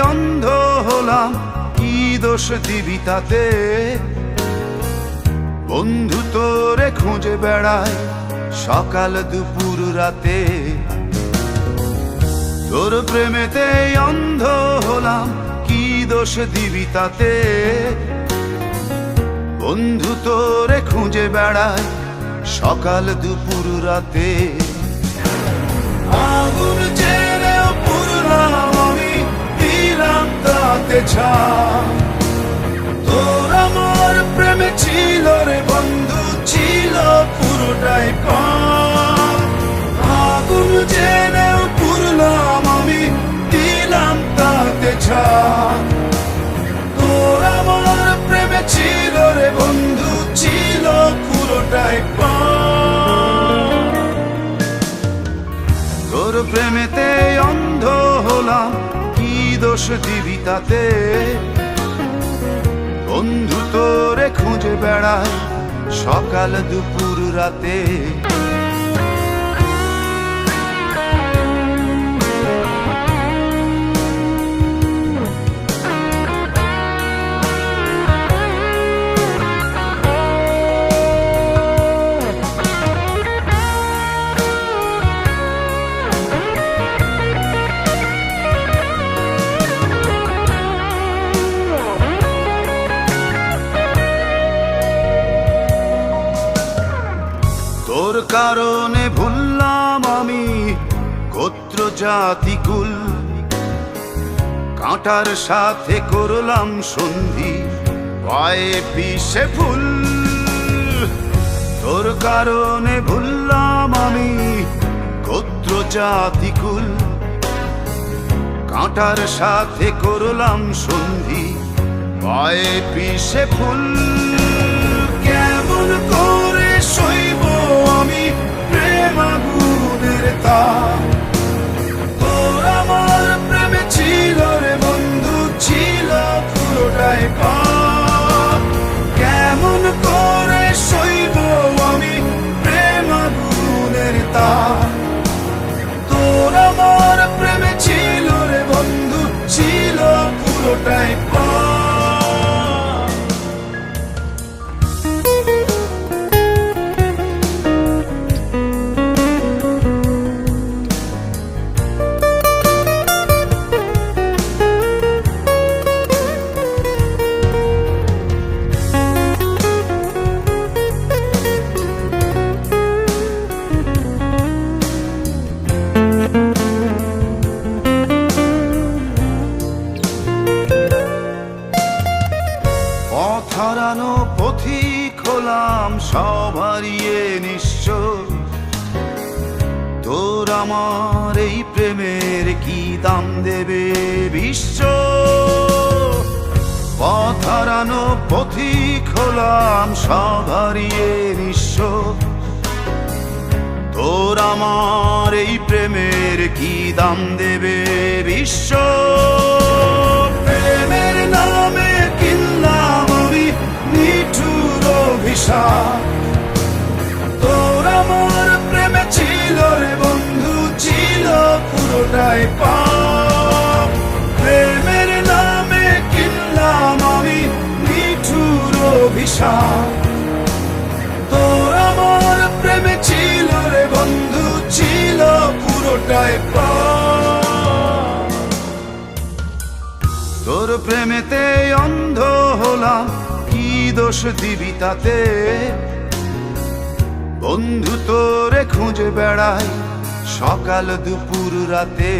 অন্ধ হলাম, কি দোষ দিবি তাতে? বন্ধু তোরে খুঁজে বেড়ায় সকাল দুপুর রাতে। তোর প্রেমেতে অন্ধ হলাম, কি দোষ দিবি তাতে? বন্ধু তোরে খুঁজে বেড়ায় সকাল দুপুর রাতে। আগুন জেনেও পুরলাম আমি, দিলাম তাতে ছাই। তোর আমার প্রেমে ছিল রে বন্ধু, ছিল পুরোটাই পাপ। আগুন জেনেও পুরলাম আমি, দিলাম তাতে ছাই। তোর আমার প্রেমে ছিল রে বন্ধু, ছিল পুরোটাই পাপ। তোর প্রেমেতে অন্ধ হলাম, কি দোষ দিবি তাতে? বন্ধু তোরে খুঁজে বেড়ায় সকাল দুপুর রাতে। তোর কারণে ভুললাম আমি গোত্র জাতি কুল, কাঁটার সাথে করলাম সন্ধি, পায়ে পিষে ফুল। তোর কারণে ভুললাম আমি গোত্র জাতি কুল, কাঁটার সাথে করলাম সন্ধি, পায়ে পিষে ফুল। কেমন করে সইব আমি প্রেম আগুনের তাপ? তোর আমার প্রেমে ছিল রে বন্ধু, ছিল পুরোটাই পাপ। কেমন করে সইব আমি প্রেম আগুনের তাপ? তোর আমার প্রেমে ছিল রে বন্ধু, ছিল পুরোটাই পাপ। হারানো পথিক হলাম সব হারিয়ে নিঃস্ব। তোর আমার এই প্রেমের কি দাম দেবে বিশ্ব? পথ হারানো পথিক হলাম সব হারিয়ে নিঃস্ব। তোর আমার এই প্রেমের কি দাম দেবে বিশ্ব? প্রেমের নামে কিনলাম আমি নিঠুর অভিশাপ। তোর আমার প্রেমে ছিল রে বন্ধু, ছিল পুরোটাই পাপ। প্রেমের নামে কিনলাম আমি নিঠুর অভিশাপ। তোর আমার প্রেমে ছিল রে বন্ধু, ছিল পুরোটাই পাপ। তোর প্রেমেতে অন্ধ হলাম, কি দোষ দিবি তাতে? বন্ধু তোরে খুঁজে বেড়ায় সকাল দুপুর রাতে।